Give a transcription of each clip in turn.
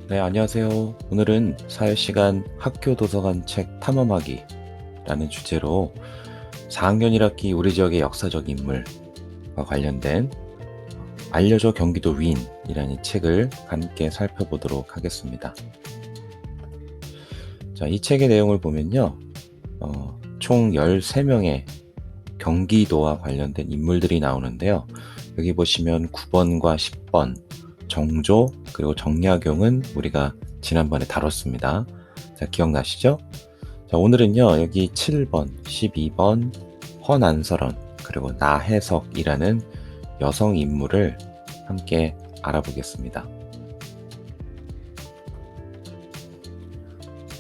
네, 안녕하세요. 오늘은 사회시간 학교 도서관 책 탐험하기라는 주제로 4학년 1학기 우리 지역의 역사적 인물과 관련된 알려줘 경기도 위인이라는 이 책을 함께 살펴보도록 하겠습니다. 자, 이 책의 내용을 보면요. 총 13명의 경기도와 관련된 인물들이 나오는데요. 여기 보시면 9번과 10번, 정조, 그리고 정약용은 우리가 지난번에 다뤘습니다. 자, 기억나시죠? 자, 오늘은요, 여기 7번, 12번, 허난설원, 그리고 나혜석이라는 여성 인물을 함께 알아보겠습니다.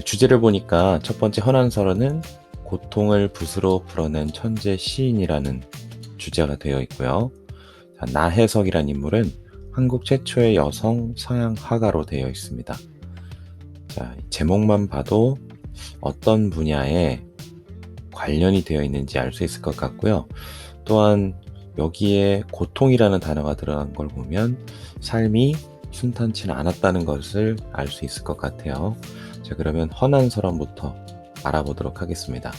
주제를 보니까 첫 번째 허난설원은 고통을 붓으로 풀어낸 천재 시인이라는 주제가 되어 있고요. 자, 나혜석이라는 인물은 한국 최초의 여성 서양 화가로 되어 있습니다. 자, 제목만 봐도 어떤 분야에 관련이 되어 있는지 알 수 있을 것 같고요. 또한 여기에 고통이라는 단어가 들어간 걸 보면 삶이 순탄치는 않았다는 것을 알 수 있을 것 같아요. 자, 그러면 허난설원부터 알아보도록 하겠습니다.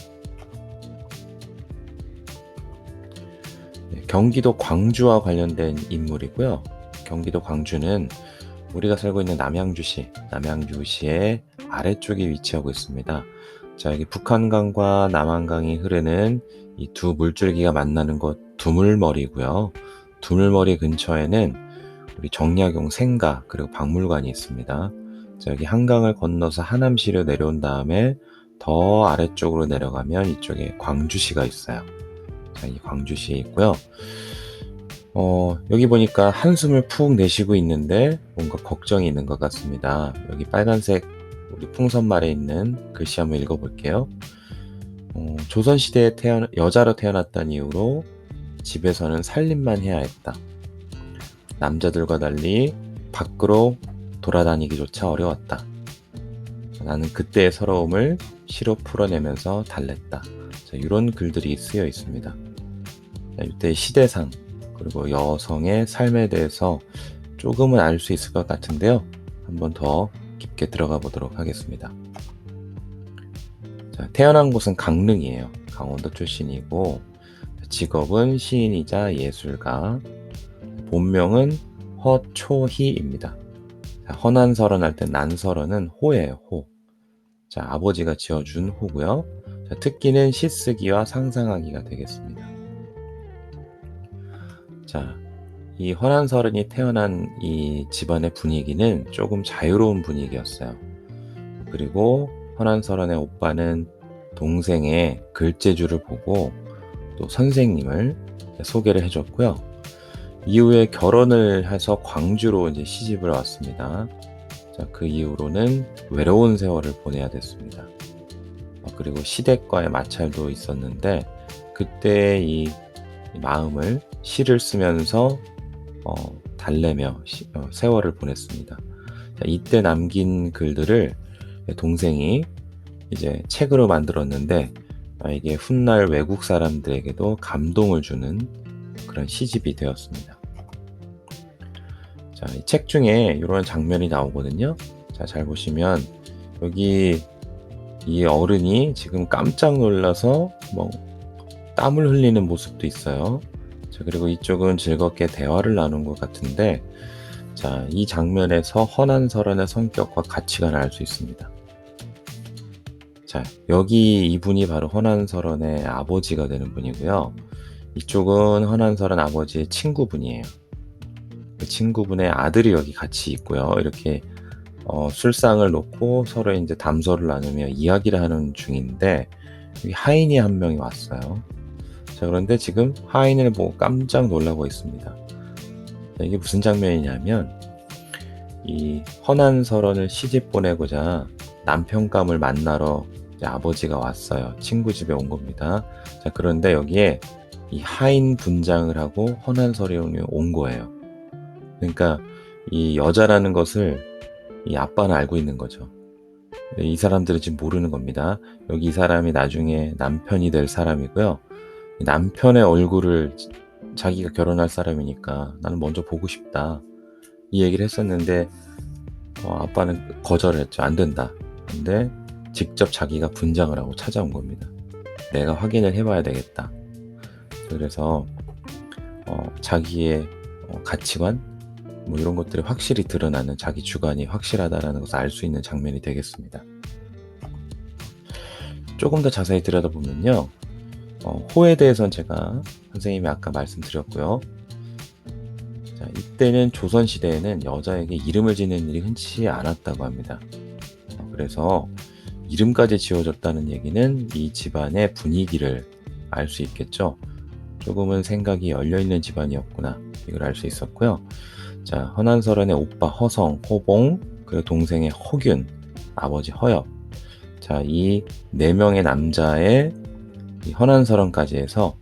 경기도 광주와 관련된 인물이고요. 경기도 광주는 우리가 살고 있는 남양주시의 아래쪽에 위치하고 있습니다. 자, 여기 북한강과 남한강이 흐르는 이 두 물줄기가 만나는 곳 두물머리고요. 두물머리 근처에는 우리 정약용 생가 그리고 박물관이 있습니다. 자, 여기 한강을 건너서 하남시로 내려온 다음에 더 아래쪽으로 내려가면 이쪽에 광주시가 있어요. 자, 이 광주시에 있고요. 여기 보니까 한숨을 푹 내쉬고 있는데 뭔가 걱정이 있는 것 같습니다. 여기 빨간색 우리 풍선말에 있는 글씨 한번 읽어볼게요. 조선시대에 여자로 태어났다는 이유로 집에서는 살림만 해야 했다. 남자들과 달리 밖으로 돌아다니기조차 어려웠다. 나는 그때의 서러움을 시로 풀어내면서 달랬다. 자, 이런 글들이 쓰여 있습니다. 자, 이때 시대상 그리고 여성의 삶에 대해서 조금은 알 수 있을 것 같은데요. 한번 더 깊게 들어가 보도록 하겠습니다. 자, 태어난 곳은 강릉이에요. 강원도 출신이고 직업은 시인이자 예술가. 본명은 허초희입니다. 자, 허난설원 할 때 난설원은 호예요. 호. 자, 아버지가 지어준 호고요. 자, 특기는 시쓰기와 상상하기가 되겠습니다. 자, 이 허난설원이 태어난 이 집안의 분위기는 조금 자유로운 분위기였어요. 그리고 허난설원의 오빠는 동생의 글재주를 보고 또 선생님을 소개를 해줬고요. 이후에 결혼을 해서 광주로 이제 시집을 왔습니다. 자, 그 이후로는 외로운 세월을 보내야 됐습니다. 그리고 시댁과의 마찰도 있었는데 그때 이 마음을 시를 쓰면서 달래며 세월을 보냈습니다. 자, 이때 남긴 글들을 동생이 이제 책으로 만들었는데 이게 훗날 외국 사람들에게도 감동을 주는 그런 시집이 되었습니다. 자, 이 책 중에 이런 장면이 나오거든요. 자, 잘 보시면 여기 이 어른이 지금 깜짝 놀라서 뭐 땀을 흘리는 모습도 있어요. 자, 그리고 이쪽은 즐겁게 대화를 나눈 것 같은데, 자, 이 장면에서 허난설원의 성격과 가치관을 알 수 있습니다. 자, 여기 이분이 바로 허난설원의 아버지가 되는 분이고요. 이쪽은 허난설원 아버지의 친구분이에요. 그 친구분의 아들이 여기 같이 있고요. 이렇게 술상을 놓고 서로 이제 담소를 나누며 이야기를 하는 중인데 여기 하인이 한 명이 왔어요. 자, 그런데 지금 하인을 보고 깜짝 놀라고 있습니다. 자, 이게 무슨 장면이냐면 이 허난설원을 시집 보내고자 남편감을 만나러 이제 아버지가 왔어요. 친구 집에 온 겁니다. 자, 그런데 여기에 이 하인 분장을 하고 허난설원이 온 거예요. 그러니까 이 여자라는 것을 이 아빠는 알고 있는 거죠. 이 사람들은 지금 모르는 겁니다. 여기 이 사람이 나중에 남편이 될 사람이고요. 남편의 얼굴을 자기가 결혼할 사람이니까 나는 먼저 보고 싶다. 이 얘기를 했었는데 아빠는 거절을 했죠. 안 된다. 근데 직접 자기가 분장을 하고 찾아온 겁니다. 내가 확인을 해봐야 되겠다. 그래서 자기의 가치관 뭐 이런 것들이 확실히 드러나는, 자기 주관이 확실하다라는 것을 알 수 있는 장면이 되겠습니다. 조금 더 자세히 들여다보면요, 호에 대해서는 제가 선생님이 아까 말씀드렸고요. 자, 이때는 조선시대에는 여자에게 이름을 짓는 일이 흔치 않았다고 합니다. 그래서 이름까지 지어줬다는 얘기는 이 집안의 분위기를 알 수 있겠죠. 조금은 생각이 열려있는 집안이었구나, 이걸 알 수 있었고요. 자, 허난설원의 오빠 허성, 호봉, 그리고 동생의 허균, 아버지 허엽. 자, 이 4명의 남자의 이 허난설원까지 해서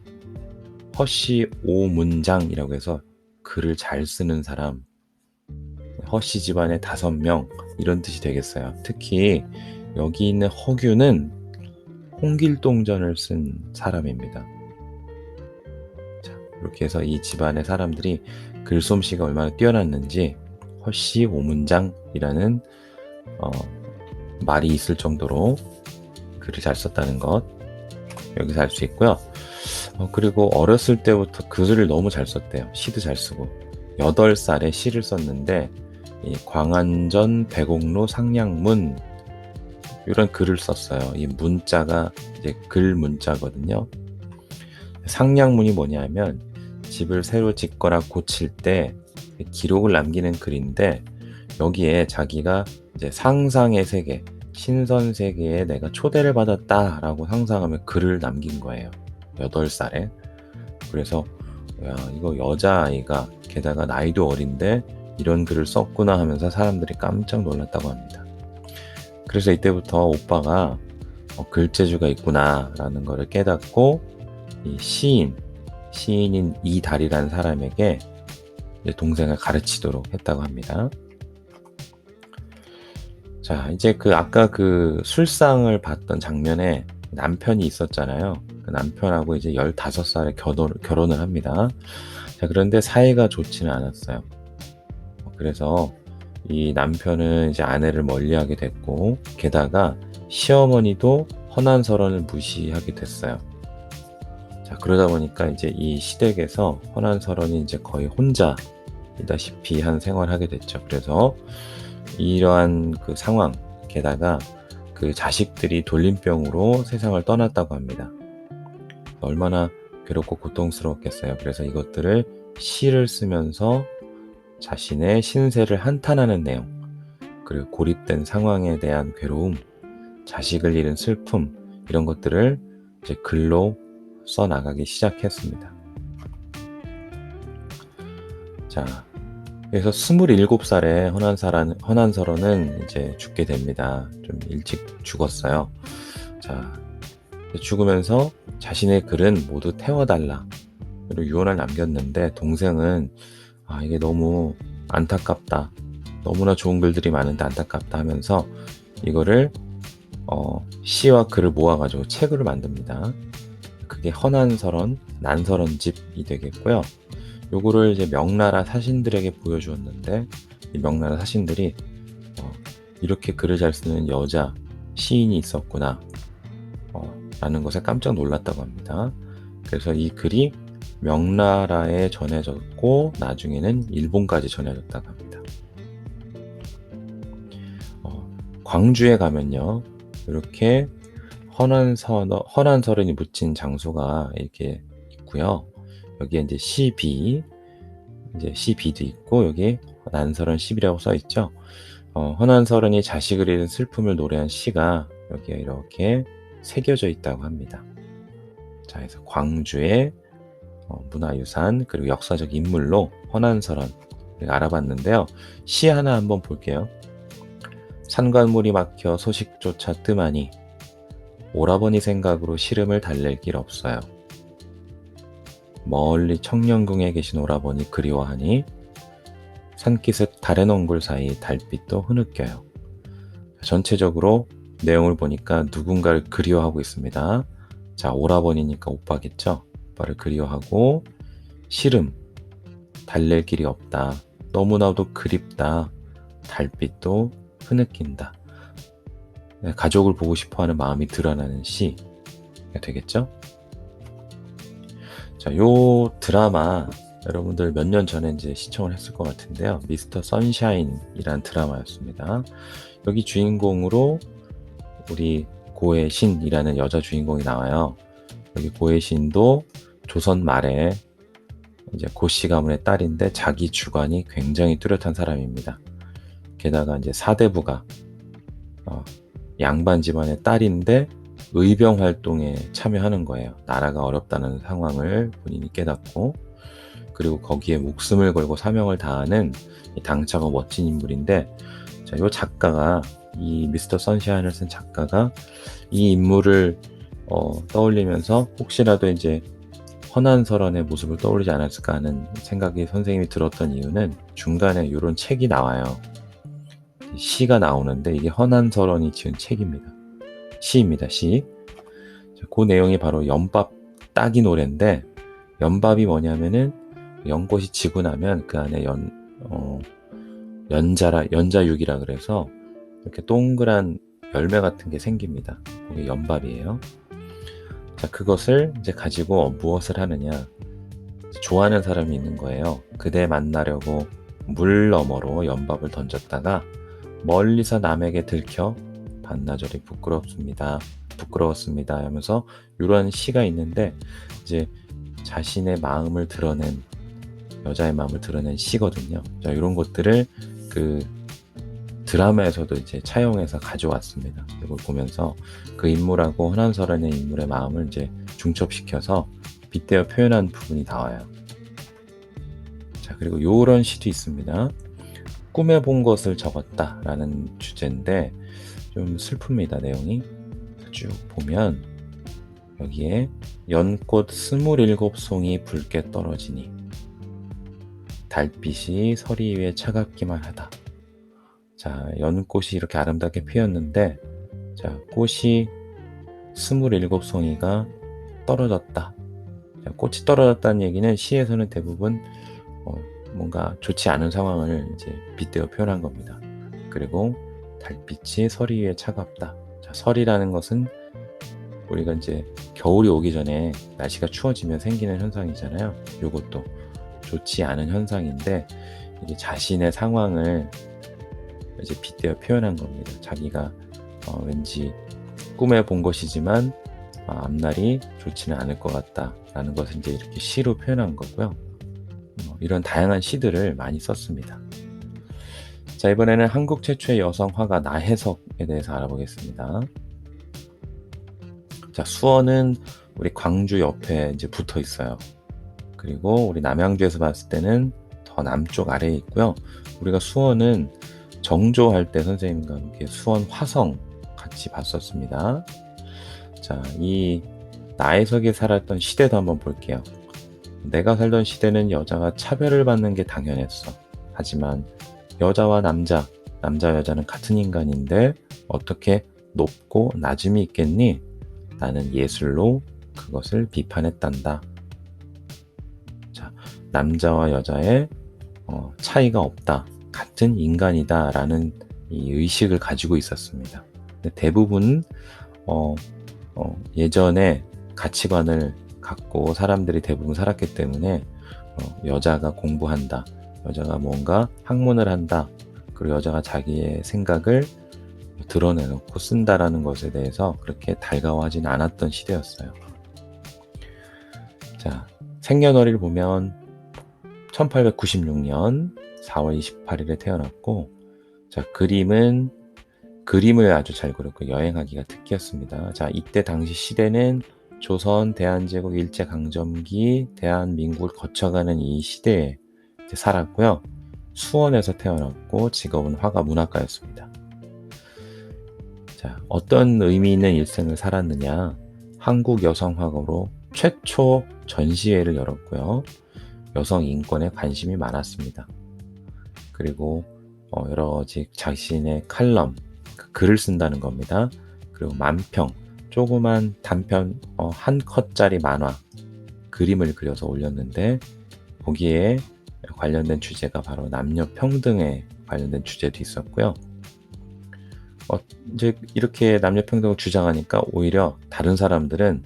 허씨 오문장이라고 해서 글을 잘 쓰는 사람, 허씨 집안의 5명, 이런 뜻이 되겠어요. 특히 여기 있는 허균은 홍길동전을 쓴 사람입니다. 자, 이렇게 해서 이 집안의 사람들이 글솜씨가 얼마나 뛰어났는지 허씨 오문장이라는 말이 있을 정도로 글을 잘 썼다는 것, 여기서 알 수 있고요. 그리고 어렸을 때부터 글을 너무 잘 썼대요. 시도 잘 쓰고 8살에 시를 썼는데 이 광안전 백옥로 상량문, 이런 글을 썼어요. 이 문자가 이제 글 문자거든요. 상량문이 뭐냐면 집을 새로 짓거나 고칠 때 기록을 남기는 글인데, 여기에 자기가 이제 상상의 세계, 신선 세계에 내가 초대를 받았다라고 상상하며 글을 남긴 거예요. 8살에. 그래서 야, 이거 여자아이가 게다가 나이도 어린데 이런 글을 썼구나 하면서 사람들이 깜짝 놀랐다고 합니다. 그래서 이때부터 오빠가 글재주가 있구나 라는 것을 깨닫고 이 시인인 이달이라는 사람에게 동생을 가르치도록 했다고 합니다. 자, 이제 아까 술상을 봤던 장면에 남편이 있었잖아요. 그 남편하고 이제 15살에 결혼을 합니다. 자, 그런데 사이가 좋지는 않았어요. 그래서 이 남편은 이제 아내를 멀리하게 됐고, 게다가 시어머니도 허난설원을 무시하게 됐어요. 자, 그러다 보니까 이제 이 시댁에서 허난설원이 이제 거의 혼자이다시피 한 생활을 하게 됐죠. 그래서 이러한 상황, 게다가 자식들이 돌림병으로 세상을 떠났다고 합니다. 얼마나 괴롭고 고통스러웠겠어요. 그래서 이것들을 시를 쓰면서 자신의 신세를 한탄하는 내용, 그리고 고립된 상황에 대한 괴로움, 자식을 잃은 슬픔, 이런 것들을 이제 글로 써나가기 시작했습니다. 자, 그래서 27살에 허난설원은 이제 죽게 됩니다. 좀 일찍 죽었어요. 자, 죽으면서 자신의 글은 모두 태워달라, 그리고 유언을 남겼는데, 동생은 이게 너무 안타깝다, 너무나 좋은 글들이 많은데 안타깝다 하면서 이거를 시와 글을 모아가지고 책을 만듭니다. 그게 허난설원, 난설원집이 되겠고요. 요거를 이제 명나라 사신들에게 보여주었는데, 이 명나라 사신들이 이렇게 글을 잘 쓰는 여자 시인이 있었구나 라는 것에 깜짝 놀랐다고 합니다. 그래서 이 글이 명나라에 전해졌고 나중에는 일본까지 전해졌다고 합니다. 광주에 가면요, 이렇게 허난설원이 묻힌 장소가 이렇게 있고요. 여기에 이제 시비도 있고, 여기 난설원 시비라고 써 있죠. 허난설원이 자식을 잃은 슬픔을 노래한 시가 여기에 이렇게 새겨져 있다고 합니다. 자, 그래서 광주의 문화유산, 그리고 역사적 인물로 허난설원 알아봤는데요. 시 하나 한번 볼게요. 산관물이 막혀 소식조차 뜸하니 오라버니 생각으로 시름을 달랠 길 없어요. 멀리 청년궁에 계신 오라버니 그리워하니 산기슭 달의 넝굴 사이 달빛도 흐느껴요. 전체적으로 내용을 보니까 누군가를 그리워하고 있습니다. 자, 오라버니니까 오빠겠죠. 오빠를 그리워하고, 시름, 달랠 길이 없다, 너무나도 그립다, 달빛도 흐느낀다. 가족을 보고 싶어하는 마음이 드러나는 시가 되겠죠? 자, 요 드라마 여러분들 몇 년 전에 이제 시청을 했을 것 같은데요. 미스터 선샤인이라는 드라마였습니다. 여기 주인공으로 우리 고혜신이라는 여자 주인공이 나와요. 여기 고혜신도 조선 말에 이제 고씨 가문의 딸인데 자기 주관이 굉장히 뚜렷한 사람입니다. 게다가 이제 사대부가 양반 집안의 딸인데 의병 활동에 참여하는 거예요. 나라가 어렵다는 상황을 본인이 깨닫고, 그리고 거기에 목숨을 걸고 사명을 다하는 당차고 멋진 인물인데, 자, 요 작가가, 이 미스터 선샤인을 쓴 작가가 이 인물을 떠올리면서 혹시라도 이제 허난설원의 모습을 떠올리지 않았을까 하는 생각이 선생님이 들었던 이유는 중간에 이런 책이 나와요. 시가 나오는데 이게 허난설원이 지은 책입니다. 시입니다. 시. 그 내용이 바로 연밥 따기 노래인데, 연밥이 뭐냐면은 연꽃이 지고 나면 그 안에 연자육이라 그래서 이렇게 동그란 열매 같은 게 생깁니다. 그게 연밥이에요. 자, 그것을 이제 가지고 무엇을 하느냐. 좋아하는 사람이 있는 거예요. 그대 만나려고 물 너머로 연밥을 던졌다가 멀리서 남에게 들켜 반나절이 부끄러웠습니다 하면서 이런 시가 있는데, 이제 자신의 마음을 드러낸, 여자의 마음을 드러낸 시거든요. 자, 이런 것들을 그 드라마에서도 이제 차용해서 가져왔습니다. 이걸 보면서 그 인물하고 허난설원의 인물의 마음을 이제 중첩시켜서 빗대어 표현한 부분이 나와요. 자, 그리고 요런 시도 있습니다. 꿈에 본 것을 적었다 라는 주제인데 좀 슬픕니다. 내용이 쭉 보면 여기에 연꽃 27송이 붉게 떨어지니 달빛이 서리 위에 차갑기만 하다. 자, 연꽃이 이렇게 아름답게 피었는데, 자, 꽃이 27송이가 떨어졌다. 자, 꽃이 떨어졌다는 얘기는 시에서는 대부분 뭔가 좋지 않은 상황을 이제 빗대어 표현한 겁니다. 그리고 달빛이 서리 위에 차갑다. 자, 설이라는 것은 우리가 이제 겨울이 오기 전에 날씨가 추워지면 생기는 현상이잖아요. 이것도 좋지 않은 현상인데, 이게 자신의 상황을 이제 빗대어 표현한 겁니다. 자기가 왠지 꿈에 본 것이지만 앞날이 좋지는 않을 것 같다라는 것을 이제 이렇게 시로 표현한 거고요. 이런 다양한 시들을 많이 썼습니다. 자, 이번에는 한국 최초의 여성 화가 나혜석에 대해서 알아보겠습니다. 자, 수원은 우리 광주 옆에 이제 붙어 있어요. 그리고 우리 남양주에서 봤을 때는 더 남쪽 아래에 있고요. 우리가 수원은 정조할 때 선생님과 함께 수원 화성 같이 봤었습니다. 자, 이 나혜석이 살았던 시대도 한번 볼게요. 내가 살던 시대는 여자가 차별을 받는 게 당연했어. 하지만 여자와 남자 여자는 같은 인간인데 어떻게 높고 낮음이 있겠니? 나는 예술로 그것을 비판했단다. 자, 남자와 여자의 차이가 없다. 같은 인간이다 라는 이 의식을 가지고 있었습니다. 근데 대부분 예전에 가치관을 갖고 사람들이 대부분 살았기 때문에 여자가 공부한다, 여자가 뭔가 학문을 한다, 그리고 여자가 자기의 생각을 드러내놓고 쓴다라는 것에 대해서 그렇게 달가워하지는 않았던 시대였어요. 자, 생년월일 보면 1896년 4월 28일에 태어났고, 자, 그림을 아주 잘 그렸고 여행하기가 특기였습니다. 자, 이때 당시 시대는 조선 대한제국 일제강점기 대한민국을 거쳐가는 이 시대에 살았고요. 수원에서 태어났고 직업은 화가 문학가였습니다. 자, 어떤 의미 있는 일생을 살았느냐? 한국 여성화가로 최초 전시회를 열었고요. 여성 인권에 관심이 많았습니다. 그리고 여러 자신의 칼럼, 글을 쓴다는 겁니다. 그리고 만평, 조그만 단편 한 컷짜리 만화, 그림을 그려서 올렸는데 거기에 관련된 주제가 바로 남녀 평등에 관련된 주제도 있었고요. 이제 이렇게 남녀평등을 주장하니까 오히려 다른 사람들은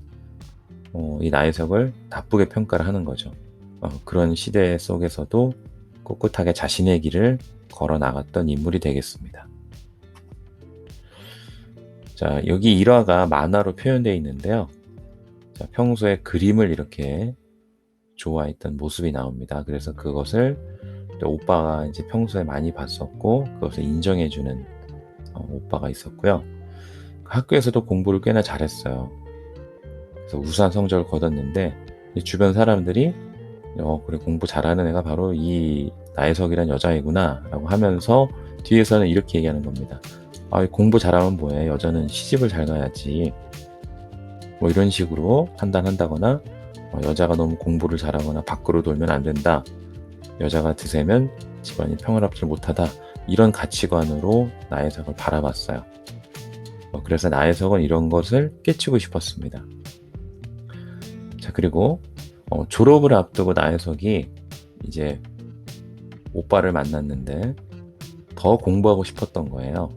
이 나혜석을 나쁘게 평가를 하는 거죠. 그런 시대 속에서도 꿋꿋하게 자신의 길을 걸어 나갔던 인물이 되겠습니다. 자, 여기 일화가 만화로 표현되어 있는데요. 자, 평소에 그림을 이렇게 좋아했던 모습이 나옵니다. 그래서 그것을 오빠가 이제 평소에 많이 봤었고 그것을 인정해주는 오빠가 있었고요. 학교에서도 공부를 꽤나 잘했어요. 그래서 우수한 성적을 거뒀는데 주변 사람들이 그래, 공부 잘하는 애가 바로 이 나혜석이란 여자이구나 라고 하면서 뒤에서는 이렇게 얘기하는 겁니다. 공부 잘하면 뭐해, 여자는 시집을 잘 가야지, 뭐 이런 식으로 판단한다거나 여자가 너무 공부를 잘하거나 밖으로 돌면 안 된다, 여자가 드세면 집안이 평화롭지 못하다, 이런 가치관으로 나혜석을 바라봤어요. 그래서 나혜석은 이런 것을 깨치고 싶었습니다. 자, 그리고 졸업을 앞두고 나혜석이 이제 오빠를 만났는데 더 공부하고 싶었던 거예요.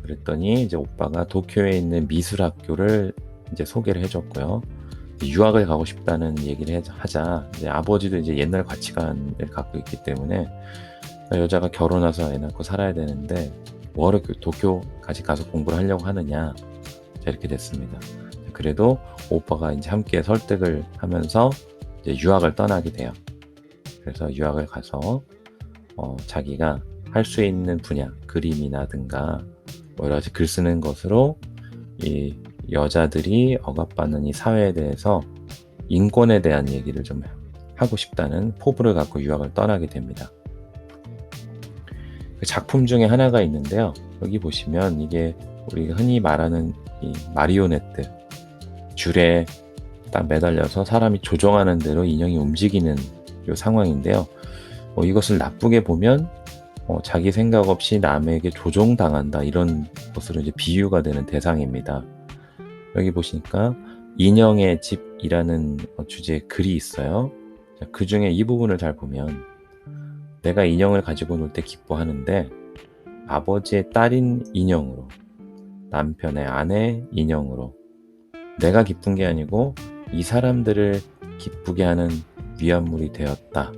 그랬더니 이제 오빠가 도쿄에 있는 미술학교를 이제 소개를 해줬고요. 유학을 가고 싶다는 얘기를 하자 이제 아버지도 이제 옛날 가치관을 갖고 있기 때문에 여자가 결혼해서 애 낳고 살아야 되는데 뭐하러 도쿄까지 가서 공부를 하려고 하느냐, 이렇게 됐습니다. 그래도 오빠가 이제 함께 설득을 하면서 이제 유학을 떠나게 돼요. 그래서 유학을 가서 자기가 할 수 있는 분야, 그림이나든가 여러 가지 글 쓰는 것으로 이 여자들이 억압받는 이 사회에 대해서 인권에 대한 얘기를 좀 하고 싶다는 포부를 갖고 유학을 떠나게 됩니다. 그 작품 중에 하나가 있는데요. 여기 보시면 이게 우리가 흔히 말하는 이 마리오네트, 줄에 딱 매달려서 사람이 조종하는 대로 인형이 움직이는 이 상황인데요. 이것을 나쁘게 보면 자기 생각 없이 남에게 조종당한다, 이런 것으로 이제 비유가 되는 대상입니다. 여기 보시니까 인형의 집이라는 주제의 글이 있어요. 그 중에 이 부분을 잘 보면 내가 인형을 가지고 놀 때 기뻐하는데 아버지의 딸인 인형으로, 남편의 아내 인형으로 내가 기쁜 게 아니고 이 사람들을 기쁘게 하는 위안물이 되었다.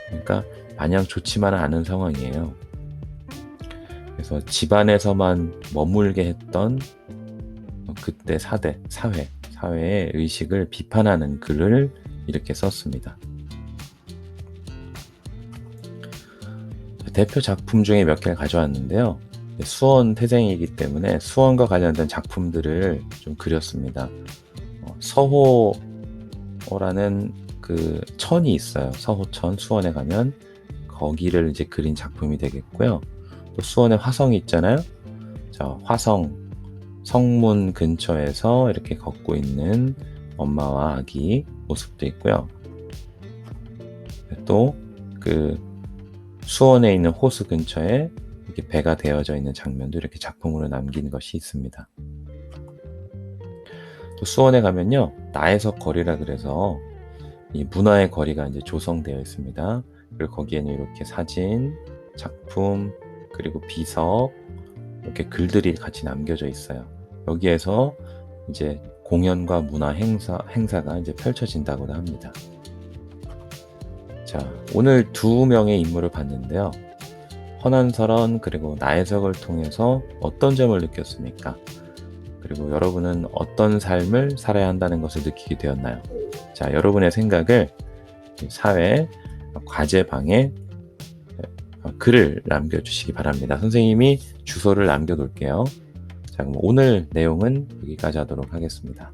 그러니까 마냥 좋지만은 않은 상황이에요. 그래서 집안에서만 머물게 했던 그때 사회의 의식을 비판하는 글을 이렇게 썼습니다. 대표 작품 중에 몇 개를 가져왔는데요. 수원 태생이기 때문에 수원과 관련된 작품들을 좀 그렸습니다. 서호라는 그 천이 있어요. 서호천, 수원에 가면 거기를 이제 그린 작품이 되겠고요. 또 수원에 화성이 있잖아요. 자, 화성 성문 근처에서 이렇게 걷고 있는 엄마와 아기 모습도 있고요. 또 그 수원에 있는 호수 근처에 이렇게 배가 되어져 있는 장면도 이렇게 작품으로 남긴 것이 있습니다. 또 수원에 가면요, 나혜석 거리라 그래서 이 문화의 거리가 이제 조성되어 있습니다. 그리고 거기에는 이렇게 사진, 작품, 그리고 비석, 이렇게 글들이 같이 남겨져 있어요. 여기에서 이제 공연과 문화 행사가 이제 펼쳐진다고도 합니다. 자, 오늘 두 명의 인물을 봤는데요. 헌한설원 그리고 나혜석을 통해서 어떤 점을 느꼈습니까? 그리고 여러분은 어떤 삶을 살아야 한다는 것을 느끼게 되었나요? 자, 여러분의 생각을 사회 과제방에 글을 남겨주시기 바랍니다. 선생님이 주소를 남겨놓을게요. 자, 그럼 오늘 내용은 여기까지 하도록 하겠습니다.